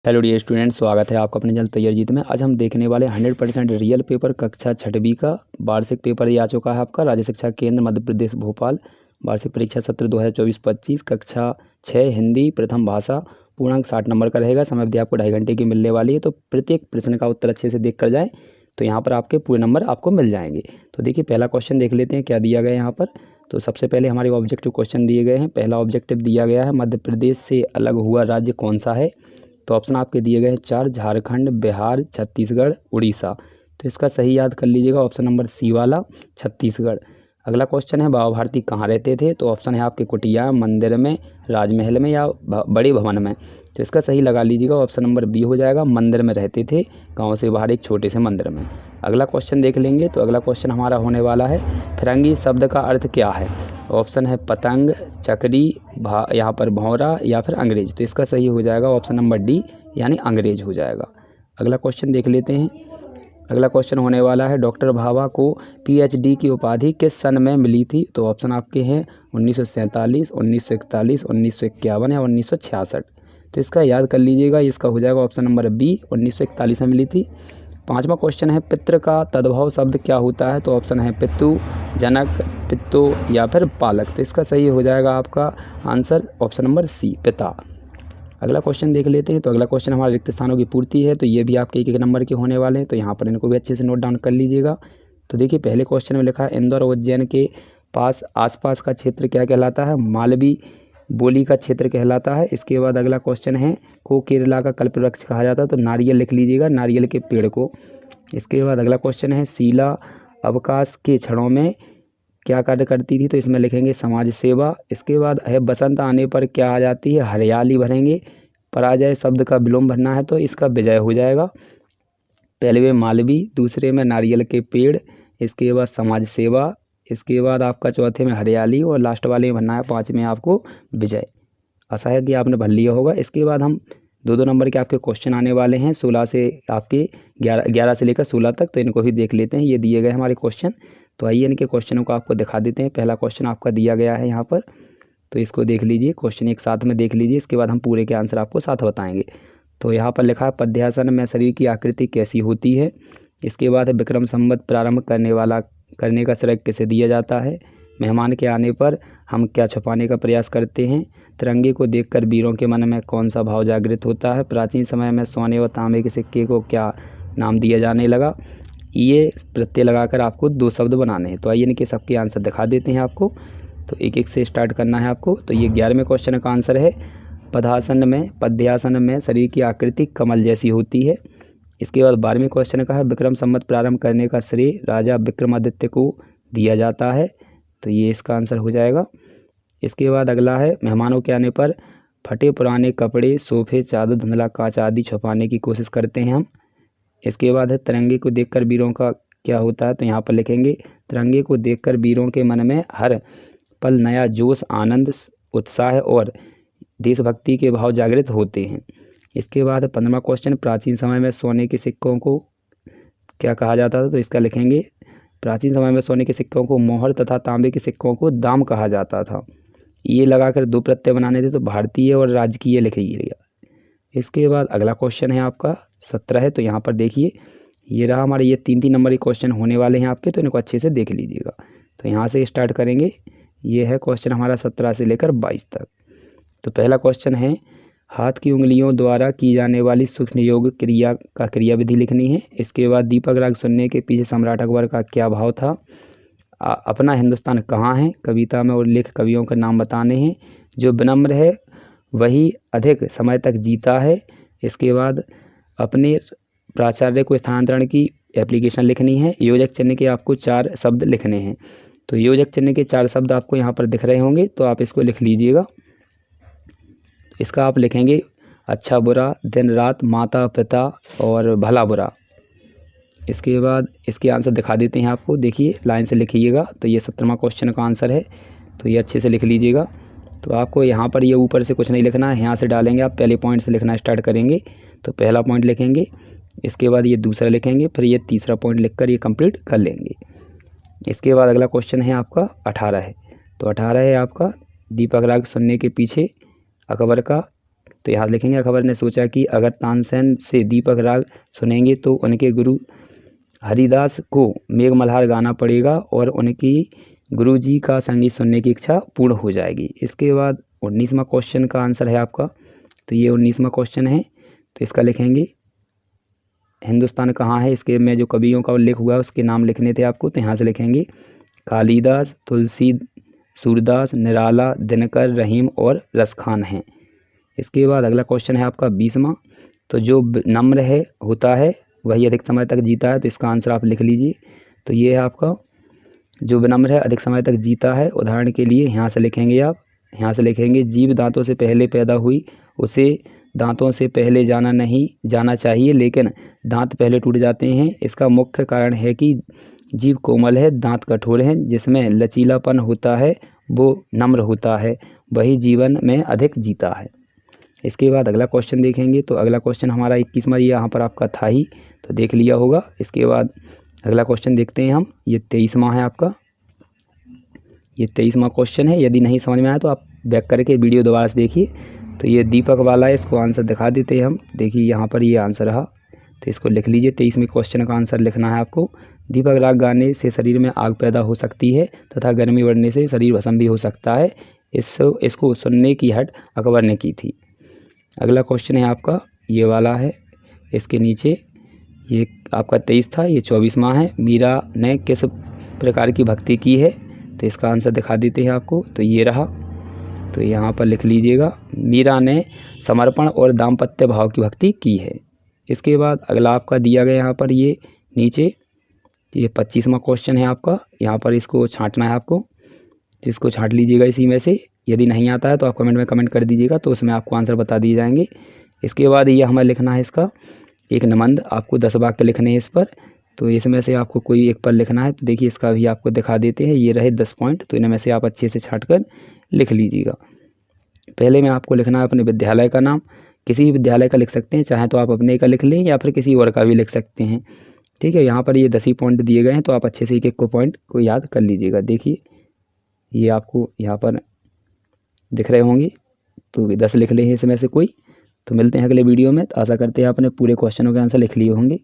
Hello dear students, स्वागत है आपका अपने जल्द तैयार जीत में। आज हम देखने वाले 100% रियल पेपर कक्षा छठवीं का वार्षिक पेपर ये आ चुका है आपका राज्य शिक्षा केंद्र मध्य प्रदेश भोपाल वार्षिक परीक्षा सत्र 2024-25 कक्षा 6 हिंदी प्रथम भाषा। पूर्णांक 60 नंबर का रहेगा। समय अवधि आपको 2.5 घंटे की मिलने वाली है। तो प्रत्येक प्रश्न का उत्तर अच्छे से देख कर जाएँ तो यहाँ पर आपके पूरे नंबर आपको मिल जाएंगे। तो देखिए पहला क्वेश्चन देख लेते हैं क्या दिया गया है यहाँ पर। तो सबसे पहले हमारे ऑब्जेक्टिव क्वेश्चन दिए गए हैं। पहला ऑब्जेक्टिव दिया गया है मध्य प्रदेश से अलग हुआ राज्य कौन सा है। तो ऑप्शन आपके दिए गए हैं 4 झारखंड, बिहार, छत्तीसगढ़, उड़ीसा। तो इसका सही याद कर लीजिएगा ऑप्शन नंबर सी वाला छत्तीसगढ़। अगला क्वेश्चन है बाबा भारती कहाँ रहते थे। तो ऑप्शन है आपके कुटिया, मंदिर में, राजमहल में या बड़े भवन में। तो इसका सही लगा लीजिएगा ऑप्शन नंबर बी हो जाएगा, मंदिर में रहते थे, गाँव से बाहर एक छोटे से मंदिर में। अगला क्वेश्चन देख लेंगे। तो अगला क्वेश्चन हमारा होने वाला है फिरंगी शब्द का अर्थ क्या है। ऑप्शन है पतंग, चक्री, यहाँ पर भौरा या फिर अंग्रेज। तो इसका सही हो जाएगा ऑप्शन नंबर डी यानी अंग्रेज हो जाएगा। अगला क्वेश्चन देख लेते हैं। अगला क्वेश्चन होने वाला है डॉक्टर भाभा को पीएचडी की उपाधि किस सन में मिली थी। तो ऑप्शन आपके हैं 1947, 1941, 1951 या 1966। तो इसका याद कर लीजिएगा, इसका हो जाएगा ऑप्शन नंबर बी 1941 में मिली थी। पांचवा क्वेश्चन है पितृ का तद्भव शब्द क्या होता है। तो ऑप्शन है पितु, जनक, पित्तो या फिर पालक। तो इसका सही हो जाएगा आपका आंसर ऑप्शन नंबर सी पिता। अगला क्वेश्चन देख लेते हैं। तो अगला क्वेश्चन हमारे रिक्त स्थानों की पूर्ति है। तो ये भी आपके एक नंबर के होने वाले हैं। तो यहाँ पर इनको भी अच्छे से नोट डाउन कर लीजिएगा। तो देखिए पहले क्वेश्चन में लिखा है इंदौर उज्जैन के पास आसपास का क्षेत्र क्या कहलाता है। मालवी बोली का क्षेत्र कहलाता है। इसके बाद अगला क्वेश्चन है को केरला का कल्पवृक्ष कहा जाता है। तो नारियल लिख लीजिएगा, नारियल के पेड़ को। इसके बाद अगला क्वेश्चन है शीला अवकाश के क्षणों में क्या कार्य करती थी। तो इसमें लिखेंगे समाज सेवा। इसके बाद है बसंत आने पर क्या आ जाती है, हरियाली भरेंगे। पराजय शब्द का विलोम भरना है तो इसका विजय हो जाएगा। पहले में मालवी, दूसरे में नारियल के पेड़, इसके बाद समाज सेवा, इसके बाद आपका चौथे में हरियाली और लास्ट वाले में भरना है 5 में आपको विजय। आशा है कि आपने भर लिया होगा। इसके बाद हम 2-2 नंबर के आपके क्वेश्चन आने वाले हैं 16 से आपके 11 से लेकर 16 तक। तो इनको भी देख लेते हैं। ये दिए गए हमारे क्वेश्चन। तो आइए इनके क्वेश्चनों को आपको दिखा देते हैं। पहला क्वेश्चन आपका दिया गया है यहाँ पर। तो इसको देख लीजिए, क्वेश्चन एक साथ में देख लीजिए। इसके बाद हम पूरे के आंसर आपको साथ बताएंगे। तो यहाँ पर लिखा है पद्यासन में शरीर की आकृति कैसी होती है। इसके बाद है विक्रम संवत प्रारंभ करने का श्रेय किसे दिया जाता है। मेहमान के आने पर हम क्या छुपाने का प्रयास करते हैं। तिरंगे को देखकर वीरों के मन में कौन सा भाव जागृत होता है। प्राचीन समय में सोने व तांबे के सिक्के को क्या नाम दिया जाने लगा। ये प्रत्यय लगाकर आपको 2 शब्द बनाने हैं। तो आइए इनके सबके आंसर दिखा देते हैं आपको। तो एक एक से स्टार्ट करना है आपको। तो ये 11वें क्वेश्चन का आंसर है पद्यासन में शरीर की आकृति कमल जैसी होती है। इसके बाद 12वें क्वेश्चन का है विक्रम संवत प्रारंभ करने का श्रेय राजा विक्रमादित्य को दिया जाता है। तो ये इसका आंसर हो जाएगा। इसके बाद अगला है मेहमानों के आने पर फटे पुराने कपड़े, सोफे, चादर, धुंधला कांच आदि छुपाने की कोशिश करते हैं हम। इसके बाद है तिरंगे को देखकर वीरों का क्या होता है। तो यहाँ पर लिखेंगे तिरंगे को देखकर वीरों के मन में हर पल नया जोश, आनंद, उत्साह और देशभक्ति के भाव जागृत होते हैं। इसके बाद 15वां क्वेश्चन प्राचीन समय में सोने के सिक्कों को क्या कहा जाता था। तो इसका लिखेंगे प्राचीन समय में सोने के सिक्कों को मोहर तथा तांबे के सिक्कों को दाम कहा जाता था। ये लगाकर 2 प्रत्यय बनाने थे तो भारतीय और राजकीय लिखिएगा। इसके बाद अगला क्वेश्चन है आपका 17 है। तो यहाँ पर देखिए ये रहा हमारे ये 3-3 नंबर के क्वेश्चन होने वाले हैं आपके। तो इनको अच्छे से देख लीजिएगा। तो यहाँ से स्टार्ट करेंगे। ये है क्वेश्चन हमारा 17 से लेकर 22 तक। तो पहला क्वेश्चन है हाथ की उंगलियों द्वारा की जाने वाली सूक्ष्म योग क्रिया का क्रियाविधि लिखनी है। इसके बाद दीपक राग सुनने के पीछे सम्राट अकबर का क्या भाव था। अपना हिंदुस्तान कहाँ है, कविता में उल्लेख कवियों के नाम बताने हैं। जो विनम्र है वही अधिक समय तक जीता है। इसके बाद अपने प्राचार्य को स्थानांतरण की एप्लीकेशन लिखनी है। योजक चिन्ह के आपको 4 शब्द लिखने हैं। तो योजक चिन्ह के 4 शब्द आपको यहाँ पर दिख रहे होंगे। तो आप इसको लिख लीजिएगा। इसका आप लिखेंगे अच्छा बुरा, दिन रात, माता पिता और भला बुरा। इसके बाद इसके आंसर दिखा देते हैं आपको। देखिए लाइन से लिखिएगा। तो ये 17वां क्वेश्चन का आंसर है। तो ये अच्छे से लिख लीजिएगा। तो आपको यहाँ पर ये ऊपर से कुछ नहीं लिखना है, यहाँ से डालेंगे आप। पहले पॉइंट से लिखना स्टार्ट करेंगे। तो पहला पॉइंट लिखेंगे, इसके बाद ये दूसरा लिखेंगे, फिर ये तीसरा पॉइंट लिखकर ये कंप्लीट कर लेंगे। इसके बाद अगला क्वेश्चन है आपका 18 है। तो 18 है आपका दीपक राग सुनने के पीछे अकबर का तो यहाँ लिखेंगे अकबर ने सोचा कि अगर तानसेन से दीपक राग सुनेंगे तो उनके गुरु हरिदास को मेघ मल्हार गाना पड़ेगा और उनकी गुरुजी का संगीत सुनने की इच्छा पूर्ण हो जाएगी। इसके बाद 19वां क्वेश्चन का आंसर है आपका, तो ये 19वां क्वेश्चन है। तो इसका लिखेंगे हिंदुस्तान कहाँ है, इसके में जो कवियों का उल्लेख हुआ है उसके नाम लिखने थे आपको। तो यहाँ से लिखेंगे कालिदास, तुलसी, सूरदास, निराला, दिनकर, रहीम और रसखान हैं। इसके बाद अगला क्वेश्चन है आपका 20वां। तो जो नम्र है होता है वही अधिक समय तक जीता है। तो इसका आंसर आप लिख लीजिए। तो ये है आपका जो विनम्र है अधिक समय तक जीता है। उदाहरण के लिए यहाँ से लिखेंगे आप, यहाँ से लिखेंगे जीव दांतों से पहले पैदा हुई, उसे दांतों से पहले जाना नहीं जाना चाहिए, लेकिन दांत पहले टूट जाते हैं। इसका मुख्य कारण है कि जीव कोमल है, दांत कठोर हैं। जिसमें लचीलापन होता है वो नम्र होता है, वही जीवन में अधिक जीता है। इसके बाद अगला क्वेश्चन देखेंगे। तो अगला क्वेश्चन हमारा 21वां यहाँ पर आपका था ही, तो देख लिया होगा। इसके बाद अगला क्वेश्चन देखते हैं हम, ये 23वां है आपका, ये 23वां क्वेश्चन है। यदि नहीं समझ में आया तो आप बैक करके वीडियो दोबारा से देखिए। तो ये दीपक वाला है, इसको आंसर दिखा देते हैं हम। देखिए यहाँ पर ये आंसर रहा, तो इसको लिख लीजिए। 23वें क्वेश्चन का आंसर लिखना है आपको। दीपक राग गाने से शरीर में आग पैदा हो सकती है तथा गर्मी बढ़ने से शरीर भस्म भी हो सकता है। इसको सुनने की हट अकबर ने की थी। अगला क्वेश्चन है आपका ये वाला है, इसके नीचे ये आपका 23 था, ये 24वां है। मीरा ने किस प्रकार की भक्ति की है, तो इसका आंसर दिखा देते हैं आपको। तो ये रहा, तो यहाँ पर लिख लीजिएगा मीरा ने समर्पण और दाम्पत्य भाव की भक्ति की है। इसके बाद अगला आपका दिया गया यहाँ पर ये नीचे, ये 25वां क्वेश्चन है आपका। यहाँ पर इसको छांटना है आपको, तो इसको छांट लीजिएगा इसी में से। यदि नहीं आता है तो आप कमेंट में कमेंट कर दीजिएगा, तो उसमें आपको आंसर बता दिए जाएंगे। इसके बाद ये हमें लिखना है इसका एक निबंध, आपको 10 वाक्य लिखने हैं इस पर। तो इसमें से आपको कोई एक पर लिखना है। तो देखिए इसका भी आपको दिखा देते हैं, ये रहे 10 पॉइंट। तो इनमें से आप अच्छे से छाँट कर लिख लीजिएगा। पहले में आपको लिखना है अपने विद्यालय का नाम, किसी भी विद्यालय का लिख सकते हैं, चाहे तो आप अपने का लिख लें या फिर किसी और का भी लिख सकते हैं। ठीक है, यहाँ पर ये 10 ही पॉइंट दिए गए हैं, तो आप अच्छे से एक एक को पॉइंट को याद कर लीजिएगा। देखिए ये आपको यहाँ पर दिख रहे होंगे, तो 10 लिख ले हैं इसमें से कोई। तो मिलते हैं अगले वीडियो में। तो आशा करते हैं आपने पूरे क्वेश्चनों के आंसर लिख लिए होंगे।